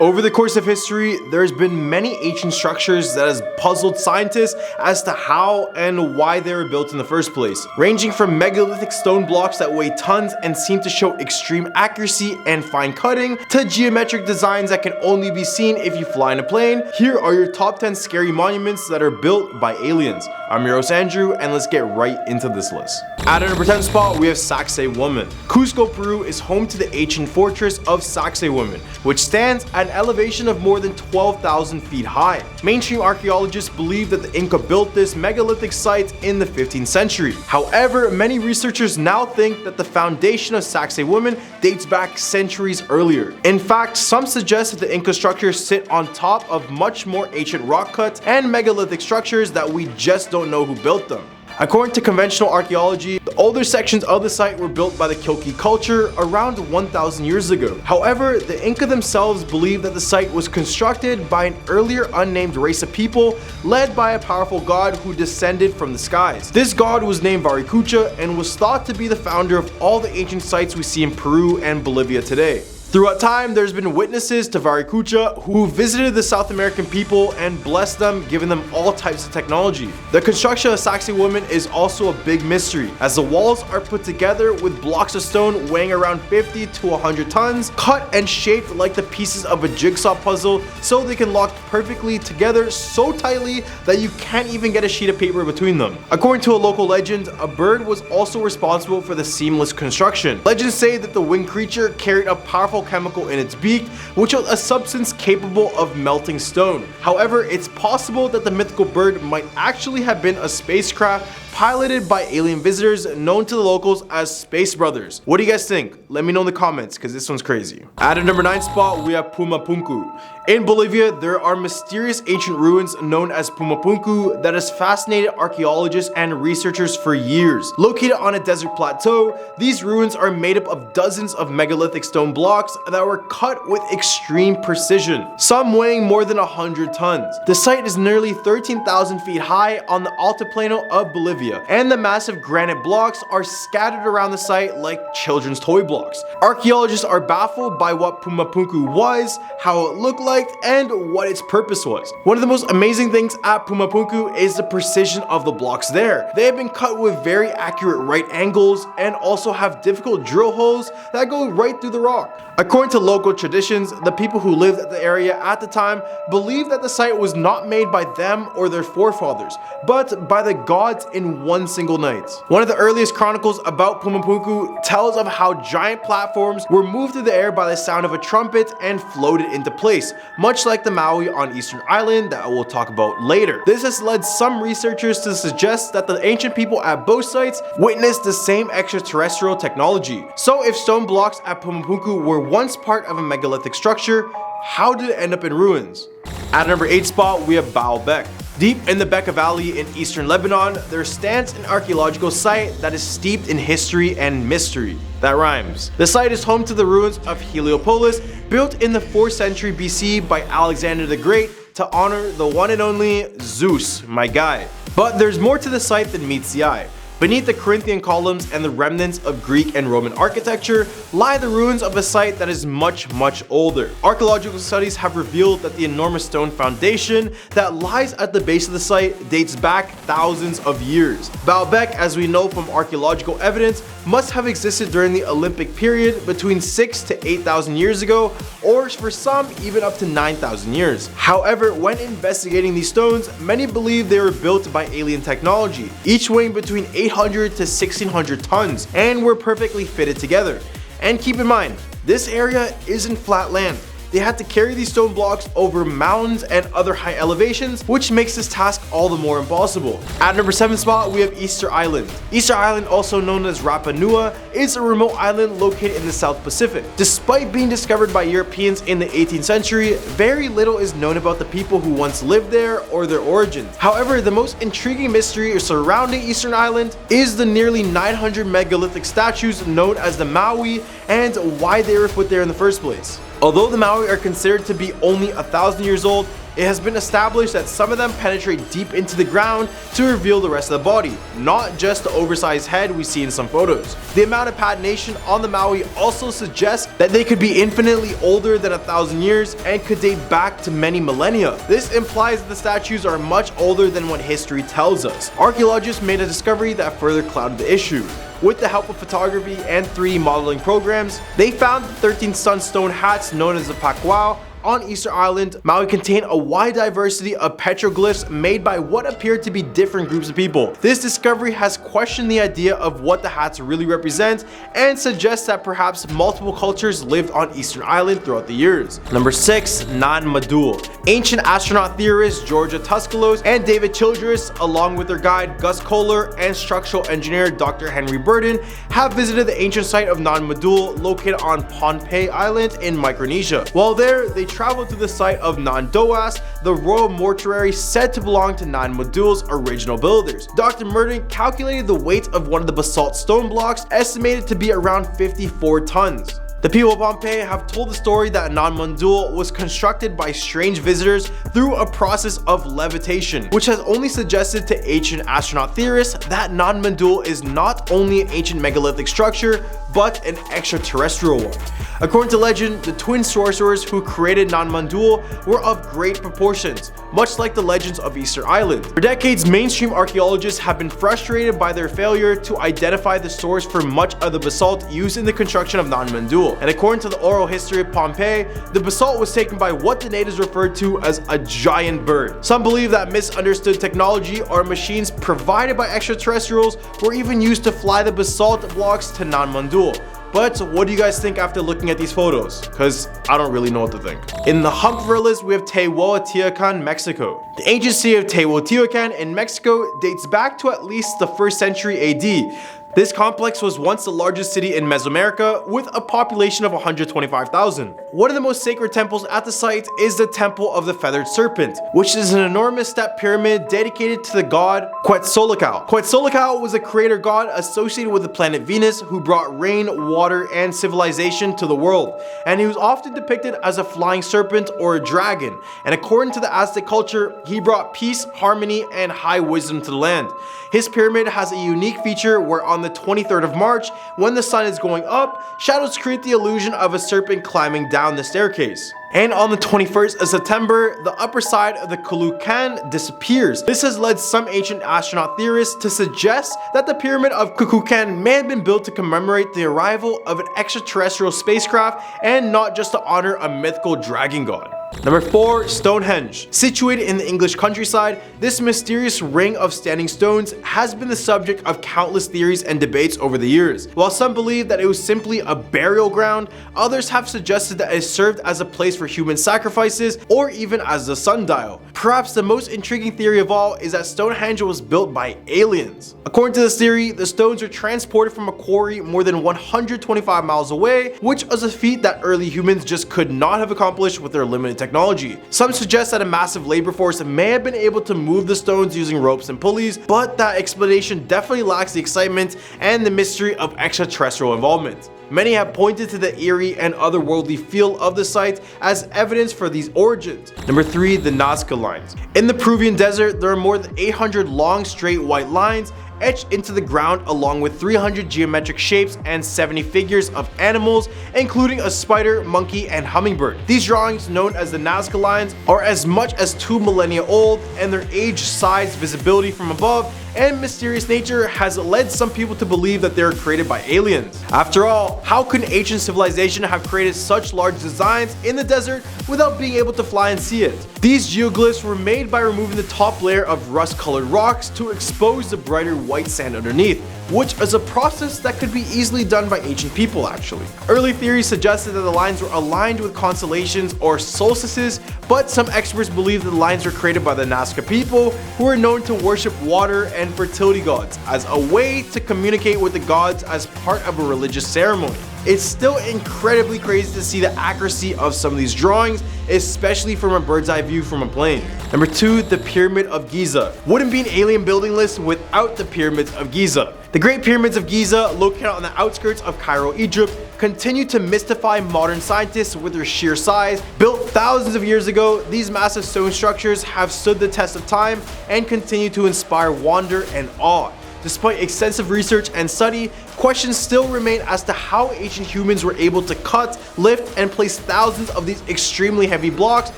Over the course of history, there's been many ancient structures that has puzzled scientists as to how and why they were built in the first place. Ranging from megalithic stone blocks that weigh tons and seem to show extreme accuracy and fine cutting, to geometric designs that can only be seen if you fly in a plane, here are your top 10 scary monuments that are built by aliens. I'm your host Andrew, and let's get right into this list. At our number 10 spot, we have Saksiwaman. Cusco, Peru is home to the ancient fortress of Saksiwaman, which stands at an elevation of more than 12,000 feet high. Mainstream archaeologists believe that the Inca built this megalithic site in the 15th century. However, many researchers now think that the foundation of Saksiwaman dates back centuries earlier. In fact, some suggest that the Inca structures sit on top of much more ancient rock cuts and megalithic structures that we just don't know who built them. According to conventional archaeology, the older sections of the site were built by the Koki culture around 1,000 years ago. However, the Inca themselves believe that the site was constructed by an earlier unnamed race of people led by a powerful god who descended from the skies. This god was named Viracocha and was thought to be the founder of all the ancient sites we see in Peru and Bolivia today. Throughout time, there's been witnesses to Viracocha who visited the South American people and blessed them, giving them all types of technology. The construction of Saksiwaman is also a big mystery, as the walls are put together with blocks of stone weighing around 50 to 100 tons, cut and shaped like the pieces of a jigsaw puzzle so they can lock perfectly together so tightly that you can't even get a sheet of paper between them. According to a local legend, a bird was also responsible for the seamless construction. Legends say that the winged creature carried a powerful chemical in its beak, which was a substance capable of melting stone. However, it's possible that the mythical bird might actually have been a spacecraft piloted by alien visitors known to the locals as Space Brothers. What do you guys think? Let me know in the comments, because this one's crazy. At a number 9 spot, we have Pumapunku. In Bolivia, there are mysterious ancient ruins known as Pumapunku that has fascinated archaeologists and researchers for years. Located on a desert plateau, these ruins are made up of dozens of megalithic stone blocks that were cut with extreme precision, some weighing more than 100 tons. The site is nearly 13,000 feet high on the Altiplano of Bolivia, and the massive granite blocks are scattered around the site like children's toy blocks. Archaeologists are baffled by what Pumapunku was, how it looked like, and what its purpose was. One of the most amazing things at Pumapunku is the precision of the blocks there. They have been cut with very accurate right angles and also have difficult drill holes that go right through the rock. According to local traditions, the people who lived at the area at the time believed that the site was not made by them or their forefathers, but by the gods in one single night. One of the earliest chronicles about Pumapunku tells of how giant platforms were moved through the air by the sound of a trumpet and floated into place, much like the Maui on Easter Island that I will talk about later. This has led some researchers to suggest that the ancient people at both sites witnessed the same extraterrestrial technology. So if stone blocks at Pumapunku were once part of a megalithic structure, how did it end up in ruins? At number 8 spot, we have Baalbek. Deep in the Bekaa Valley in eastern Lebanon, there stands an archaeological site that is steeped in history and mystery. That rhymes. The site is home to the ruins of Heliopolis, built in the 4th century BC by Alexander the Great to honor the one and only Zeus, my guy. But there's more to the site than meets the eye. Beneath the Corinthian columns and the remnants of Greek and Roman architecture lie the ruins of a site that is much older. Archaeological studies have revealed that the enormous stone foundation that lies at the base of the site dates back thousands of years. Baalbek, as we know from archaeological evidence, must have existed during the Olympic period between 6,000 to 8,000 years ago, or for some even up to 9,000 years. However, when investigating these stones, many believe they were built by alien technology, each weighing between 800 to 1,600 tons, and were perfectly fitted together. And keep in mind, this area isn't flat land. They had to carry these stone blocks over mountains and other high elevations, which makes this task all the more impossible. At number 7 spot, we have Easter Island. Easter Island, also known as Rapa Nui, is a remote island located in the South Pacific. Despite being discovered by Europeans in the 18th century, very little is known about the people who once lived there or their origins. However, the most intriguing mystery surrounding Eastern Island is the nearly 900 megalithic statues known as the Maui and why they were put there in the first place. Although the Maui are considered to be only 1,000 years old, it has been established that some of them penetrate deep into the ground to reveal the rest of the body, not just the oversized head we see in some photos. The amount of patination on the Maui also suggests that they could be infinitely older than 1,000 years and could date back to many millennia. This implies that the statues are much older than what history tells us. Archaeologists made a discovery that further clouded the issue. With the help of photography and 3D modeling programs, they found the 13 sunstone hats known as the Pakwao on Easter Island, Maui contained a wide diversity of petroglyphs made by what appeared to be different groups of people. This discovery has questioned the idea of what the hats really represent and suggests that perhaps multiple cultures lived on Eastern Island throughout the years. Number 6. Nan Madol. Ancient astronaut theorist Georgia Tuscalos and David Childress, along with their guide Gus Kohler and structural engineer Dr. Henry Burden, have visited the ancient site of Nan Madol located on Pohnpei Island in Micronesia. While there, they traveled to the site of Nan Doas, the royal mortuary said to belong to Nan Madol's original builders. Dr. Burden calculated the weight of one of the basalt stone blocks, estimated to be around 54 tons. The people of Pohnpei have told the story that Nan Madol was constructed by strange visitors through a process of levitation, which has only suggested to ancient astronaut theorists that Nan Madol is not only an ancient megalithic structure, but an extraterrestrial one. According to legend, the twin sorcerers who created Nan Madol were of great proportions, much like the legends of Easter Island. For decades, mainstream archaeologists have been frustrated by their failure to identify the source for much of the basalt used in the construction of Nan Madol. And according to the oral history of Pohnpei, the basalt was taken by what the natives referred to as a giant bird. Some believe that misunderstood technology or machines provided by extraterrestrials were even used to fly the basalt blocks to Nan Madol. But what do you guys think after looking at these photos? Because I don't really know what to think. In the hump of our list, we have Teotihuacan, Mexico. The ancient city of Teotihuacan in Mexico dates back to at least the 1st century AD. This complex was once the largest city in Mesoamerica with a population of 125,000. One of the most sacred temples at the site is the Temple of the Feathered Serpent, which is an enormous step pyramid dedicated to the god Quetzalcoatl. Quetzalcoatl was a creator god associated with the planet Venus who brought rain, water, and civilization to the world, and he was often depicted as a flying serpent or a dragon, and according to the Aztec culture, he brought peace, harmony, and high wisdom to the land. His pyramid has a unique feature where on the 23rd of March, when the sun is going up, shadows create the illusion of a serpent climbing down the staircase. And on the 21st of September, the upper side of the Kukulkan disappears. This has led some ancient astronaut theorists to suggest that the Pyramid of Kukulkan may have been built to commemorate the arrival of an extraterrestrial spacecraft and not just to honor a mythical dragon god. Number 4. Stonehenge. Situated in the English countryside, this mysterious ring of standing stones has been the subject of countless theories and debates over the years. While some believe that it was simply a burial ground, others have suggested that it served as a place for human sacrifices or even as a sundial. Perhaps the most intriguing theory of all is that Stonehenge was built by aliens. According to this theory, the stones were transported from a quarry more than 125 miles away, which was a feat that early humans just could not have accomplished with their limited technology. Some suggest that a massive labor force may have been able to move the stones using ropes and pulleys, but that explanation definitely lacks the excitement and the mystery of extraterrestrial involvement. Many have pointed to the eerie and otherworldly feel of the site as evidence for these origins. Number 3. The Nazca Lines. In the Peruvian desert, there are more than 800 long straight white lines etched into the ground along with 300 geometric shapes and 70 figures of animals, including a spider, monkey, and hummingbird. These drawings, known as the Nazca Lines, are as much as 2 millennia old, and their age, size, visibility from above, and mysterious nature has led some people to believe that they were created by aliens. After all, how could an ancient civilization have created such large designs in the desert without being able to fly and see it? These geoglyphs were made by removing the top layer of rust-colored rocks to expose the brighter white sand underneath, which is a process that could be easily done by ancient people actually. Early theories suggested that the lines were aligned with constellations or solstices, but some experts believe that the lines were created by the Nazca people, who are known to worship water and fertility gods, as a way to communicate with the gods as part of a religious ceremony. It's still incredibly crazy to see the accuracy of some of these drawings, especially from a bird's eye view from a plane. Number 2. The Pyramid of Giza. Wouldn't be an alien building list without the Pyramids of Giza. The Great Pyramids of Giza, located on the outskirts of Cairo, Egypt, continue to mystify modern scientists with their sheer size. Built thousands of years ago, these massive stone structures have stood the test of time and continue to inspire wonder and awe. Despite extensive research and study, questions still remain as to how ancient humans were able to cut, lift, and place thousands of these extremely heavy blocks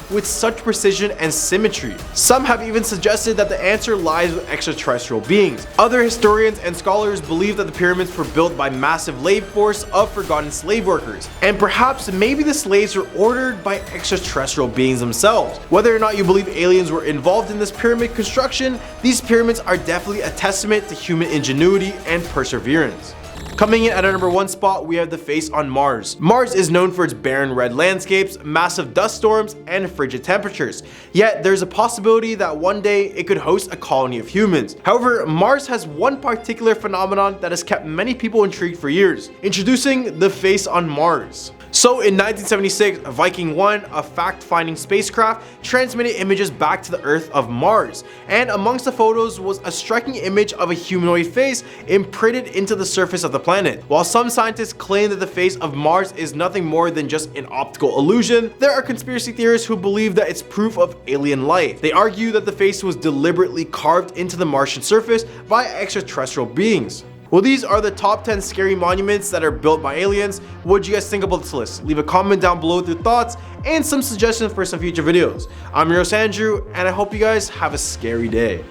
with such precision and symmetry. Some have even suggested that the answer lies with extraterrestrial beings. Other historians and scholars believe that the pyramids were built by massive labor force of forgotten slave workers, and perhaps maybe the slaves were ordered by extraterrestrial beings themselves. Whether or not you believe aliens were involved in this pyramid construction, these pyramids are definitely a testament to human ingenuity and perseverance. Coming in at our number 1 spot, we have the face on Mars. Mars is known for its barren red landscapes, massive dust storms, and frigid temperatures. Yet there's a possibility that one day it could host a colony of humans. However, Mars has one particular phenomenon that has kept many people intrigued for years. Introducing the face on Mars. So in 1976, Viking 1, a fact-finding spacecraft, transmitted images back to the Earth of Mars, and amongst the photos was a striking image of a humanoid face imprinted into the surface of the planet. While some scientists claim that the face of Mars is nothing more than just an optical illusion, there are conspiracy theorists who believe that it's proof of alien life. They argue that the face was deliberately carved into the Martian surface by extraterrestrial beings. Well, these are the top 10 scary monuments that are built by aliens. What do you guys think about this list? Leave a comment down below with your thoughts and some suggestions for some future videos. I'm your host Andrew, and I hope you guys have a scary day.